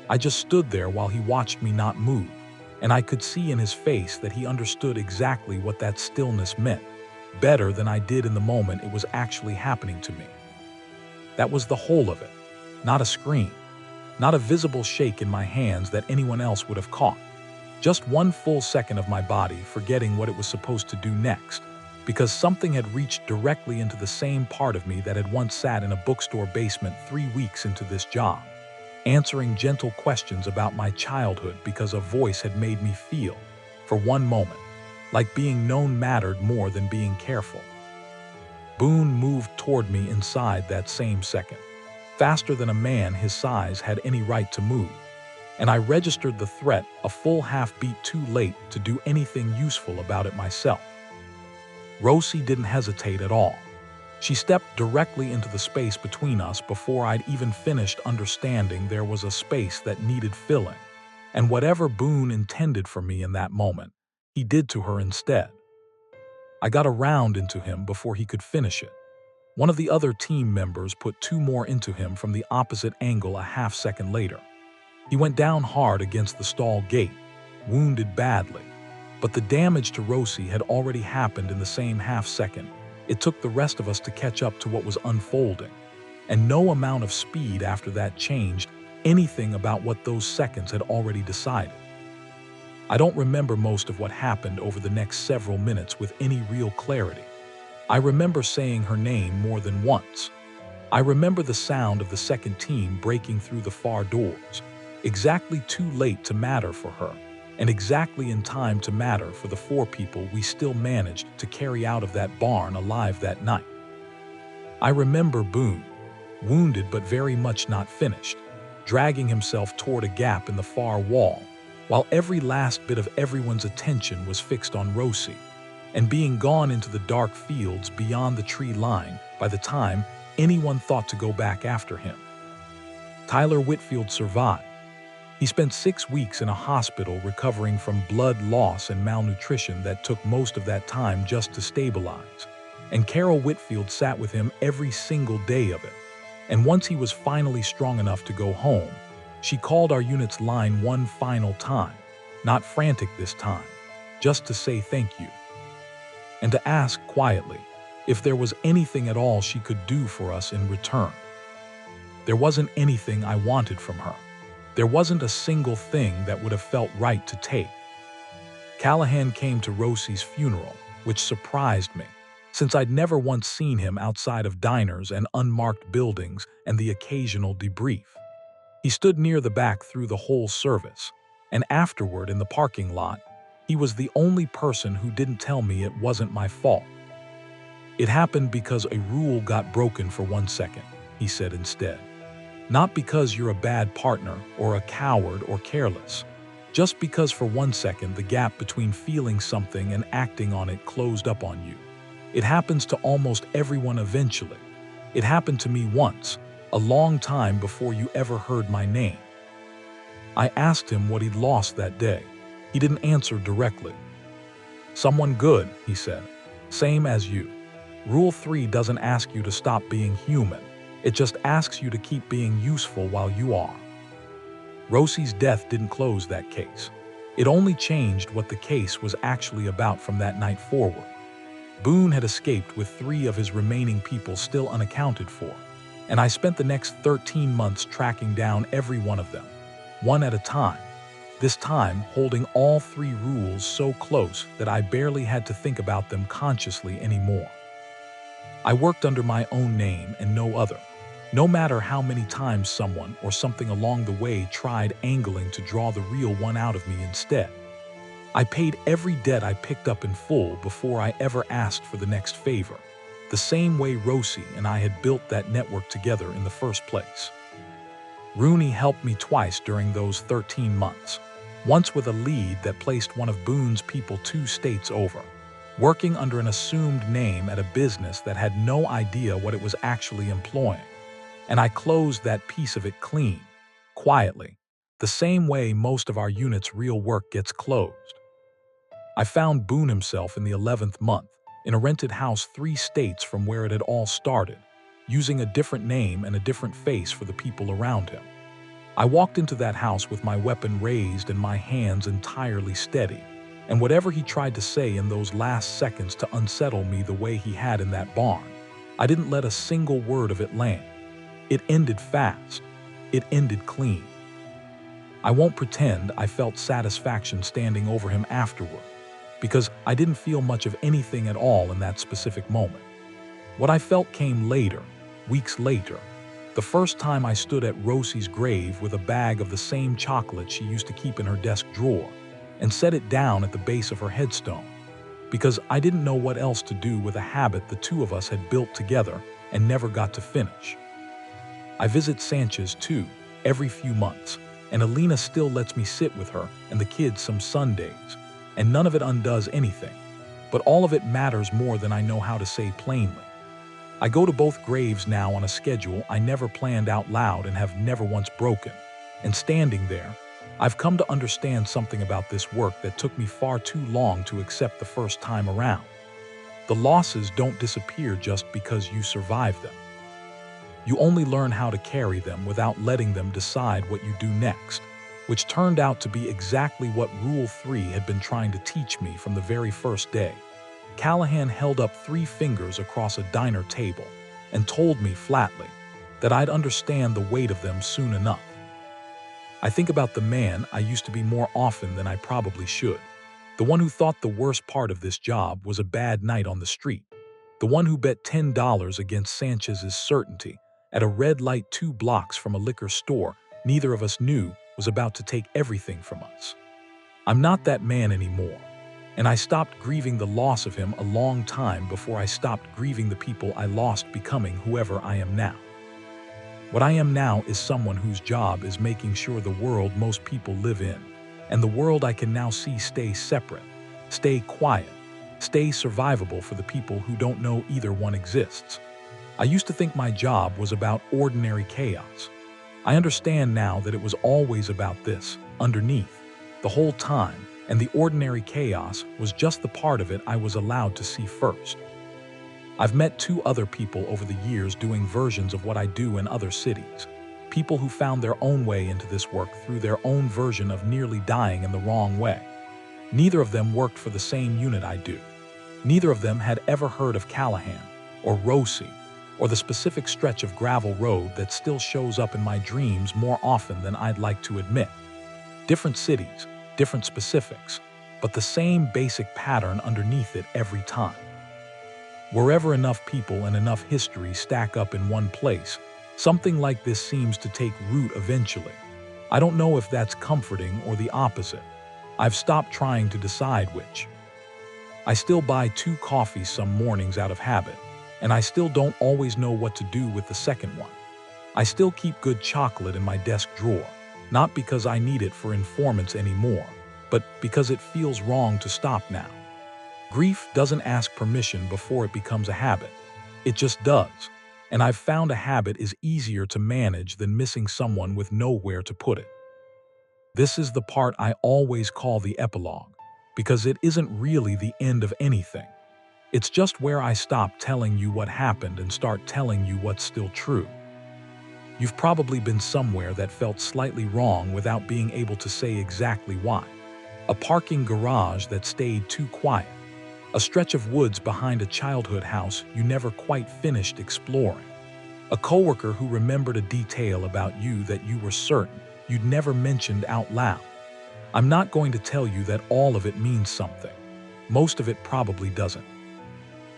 I just stood there while he watched me not move, and I could see in his face that he understood exactly what that stillness meant, better than I did in the moment it was actually happening to me. That was the whole of it, not a scream, not a visible shake in my hands that anyone else would have caught. Just one full second of my body forgetting what it was supposed to do next, because something had reached directly into the same part of me that had once sat in a bookstore basement 3 weeks into this job, answering gentle questions about my childhood because a voice had made me feel, for one moment, like being known mattered more than being careful. Boone moved toward me inside that same second, faster than a man his size had any right to move, and I registered the threat a full half-beat too late to do anything useful about it myself. Rosie didn't hesitate at all. She stepped directly into the space between us before I'd even finished understanding there was a space that needed filling, and whatever Boone intended for me in that moment, he did to her instead. I got a round into him before he could finish it. One of the other team members put 2 more into him from the opposite angle a half second later. He went down hard against the stall gate, wounded badly, but the damage to Rosie had already happened in the same half second. It took the rest of us to catch up to what was unfolding, and no amount of speed after that changed anything about what those seconds had already decided. I don't remember most of what happened over the next several minutes with any real clarity. I remember saying her name more than once. I remember the sound of the second team breaking through the far doors, exactly too late to matter for her, and exactly in time to matter for the 4 people we still managed to carry out of that barn alive that night. I remember Boone, wounded but very much not finished, dragging himself toward a gap in the far wall, while every last bit of everyone's attention was fixed on Rosie, and being gone into the dark fields beyond the tree line by the time anyone thought to go back after him. Tyler Whitfield survived. He spent 6 weeks in a hospital recovering from blood loss and malnutrition that took most of that time just to stabilize, and Carol Whitfield sat with him every single day of it. And once he was finally strong enough to go home, she called our unit's line one final time, not frantic this time, just to say thank you, and to ask quietly if there was anything at all she could do for us in return. There wasn't anything I wanted from her. There wasn't a single thing that would have felt right to take. Callahan came to Rosie's funeral, which surprised me, since I'd never once seen him outside of diners and unmarked buildings and the occasional debrief. He stood near the back through the whole service, and afterward in the parking lot, he was the only person who didn't tell me it wasn't my fault. It happened because a rule got broken for 1 second, he said instead. Not because you're a bad partner or a coward or careless, just because for 1 second the gap between feeling something and acting on it closed up on you. It happens to almost everyone eventually. It happened to me once, a long time before you ever heard my name. I asked him what he'd lost that day. He didn't answer directly. Someone good, he said. Same as you. Rule 3 doesn't ask you to stop being human. It just asks you to keep being useful while you are. Rosie's death didn't close that case. It only changed what the case was actually about from that night forward. Boone had escaped with 3 of his remaining people still unaccounted for, and I spent the next 13 months tracking down every one of them, one at a time, this time holding all 3 rules so close that I barely had to think about them consciously anymore. I worked under my own name and no other, no matter how many times someone or something along the way tried angling to draw the real one out of me instead. I paid every debt I picked up in full before I ever asked for the next favor, the same way Rosie and I had built that network together in the first place. Rooney helped me twice during those 13 months, once with a lead that placed one of Boone's people 2 states over, working under an assumed name at a business that had no idea what it was actually employing. And I closed that piece of it clean, quietly, the same way most of our unit's real work gets closed. I found Boone himself in the 11th month, in a rented house 3 states from where it had all started, using a different name and a different face for the people around him. I walked into that house with my weapon raised and my hands entirely steady, and whatever he tried to say in those last seconds to unsettle me the way he had in that barn, I didn't let a single word of it land. It ended fast. It ended clean. I won't pretend I felt satisfaction standing over him afterward, because I didn't feel much of anything at all in that specific moment. What I felt came later, weeks later, the first time I stood at Rosie's grave with a bag of the same chocolate she used to keep in her desk drawer and set it down at the base of her headstone, because I didn't know what else to do with a habit the two of us had built together and never got to finish. I visit Sanchez too, every few months, and Alina still lets me sit with her and the kids some Sundays, and none of it undoes anything, but all of it matters more than I know how to say plainly. I go to both graves now on a schedule I never planned out loud and have never once broken, and standing there, I've come to understand something about this work that took me far too long to accept the first time around. The losses don't disappear just because you survive them. You only learn how to carry them without letting them decide what you do next, which turned out to be exactly what Rule 3 had been trying to teach me from the very first day. Callahan held up 3 fingers across a diner table and told me flatly that I'd understand the weight of them soon enough. I think about the man I used to be more often than I probably should, the one who thought the worst part of this job was a bad night on the street, the one who bet $10 against Sanchez's certainty at a red light 2 blocks from a liquor store neither of us knew was about to take everything from us. I'm not that man anymore, and I stopped grieving the loss of him a long time before I stopped grieving the people I lost becoming whoever I am now. What I am now is someone whose job is making sure the world most people live in, and the world I can now see stay separate, stay quiet, stay survivable for the people who don't know either one exists. I used to think my job was about ordinary chaos. I understand now that it was always about this, underneath, the whole time, and the ordinary chaos was just the part of it I was allowed to see first. I've met 2 other people over the years doing versions of what I do in other cities, people who found their own way into this work through their own version of nearly dying in the wrong way. Neither of them worked for the same unit I do. Neither of them had ever heard of Callahan, or Rosie, or the specific stretch of gravel road that still shows up in my dreams more often than I'd like to admit. Different cities, different specifics, but the same basic pattern underneath it every time. Wherever enough people and enough history stack up in one place, something like this seems to take root eventually. I don't know if that's comforting or the opposite. I've stopped trying to decide which. I still buy 2 coffees some mornings out of habit, and I still don't always know what to do with the second one. I still keep good chocolate in my desk drawer, not because I need it for informants anymore, but because it feels wrong to stop now. Grief doesn't ask permission before it becomes a habit. It just does, and I've found a habit is easier to manage than missing someone with nowhere to put it. This is the part I always call the epilogue, because it isn't really the end of anything. It's just where I stop telling you what happened and start telling you what's still true. You've probably been somewhere that felt slightly wrong without being able to say exactly why. A parking garage that stayed too quiet. A stretch of woods behind a childhood house you never quite finished exploring. A coworker who remembered a detail about you that you were certain you'd never mentioned out loud. I'm not going to tell you that all of it means something. Most of it probably doesn't.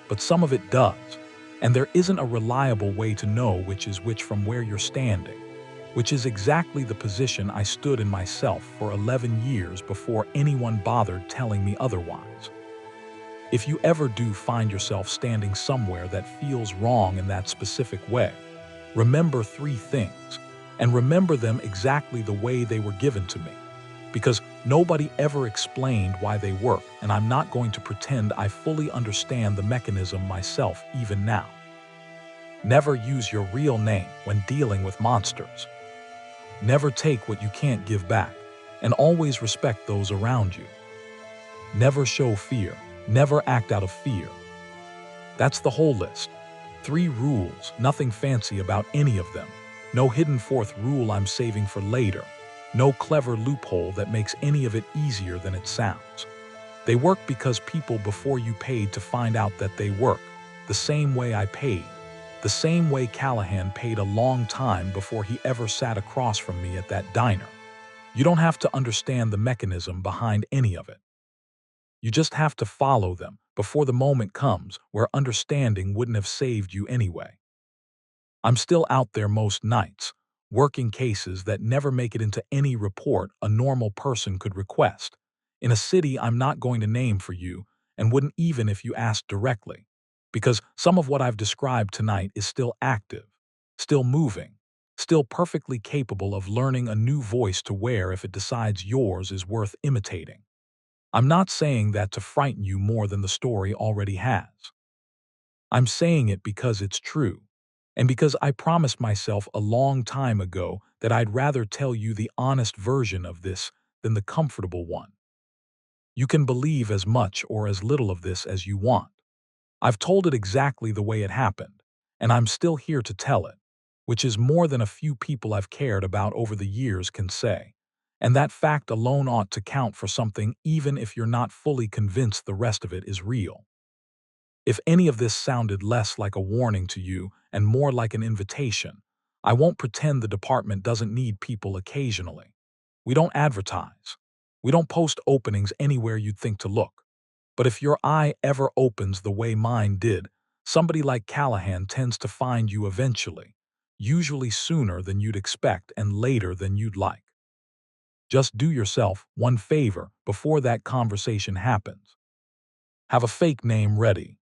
But some of it does, and there isn't a reliable way to know which is which from where you're standing, which is exactly the position I stood in myself for 11 years before anyone bothered telling me otherwise. If you ever do find yourself standing somewhere that feels wrong in that specific way, remember 3 things, and remember them exactly the way they were given to me. Because nobody ever explained why they work, and I'm not going to pretend I fully understand the mechanism myself even now. Never use your real name when dealing with monsters. Never take what you can't give back, and always respect those around you. Never show fear. Never act out of fear. That's the whole list. 3 rules, nothing fancy about any of them. No hidden 4th rule I'm saving for later. No clever loophole that makes any of it easier than it sounds. They work because people before you paid to find out that they work, the same way I paid. The same way Callahan paid a long time before he ever sat across from me at that diner. You don't have to understand the mechanism behind any of it. You just have to follow them before the moment comes where understanding wouldn't have saved you anyway. I'm still out there most nights, working cases that never make it into any report a normal person could request, in a city I'm not going to name for you and wouldn't even if you asked directly, because some of what I've described tonight is still active, still moving, still perfectly capable of learning a new voice to wear if it decides yours is worth imitating. I'm not saying that to frighten you more than the story already has. I'm saying it because it's true, and because I promised myself a long time ago that I'd rather tell you the honest version of this than the comfortable one. You can believe as much or as little of this as you want. I've told it exactly the way it happened, and I'm still here to tell it, which is more than a few people I've cared about over the years can say. And that fact alone ought to count for something even if you're not fully convinced the rest of it is real. If any of this sounded less like a warning to you and more like an invitation, I won't pretend the department doesn't need people occasionally. We don't advertise. We don't post openings anywhere you'd think to look. But if your eye ever opens the way mine did, somebody like Callahan tends to find you eventually, usually sooner than you'd expect and later than you'd like. Just do yourself one favor before that conversation happens. Have a fake name ready.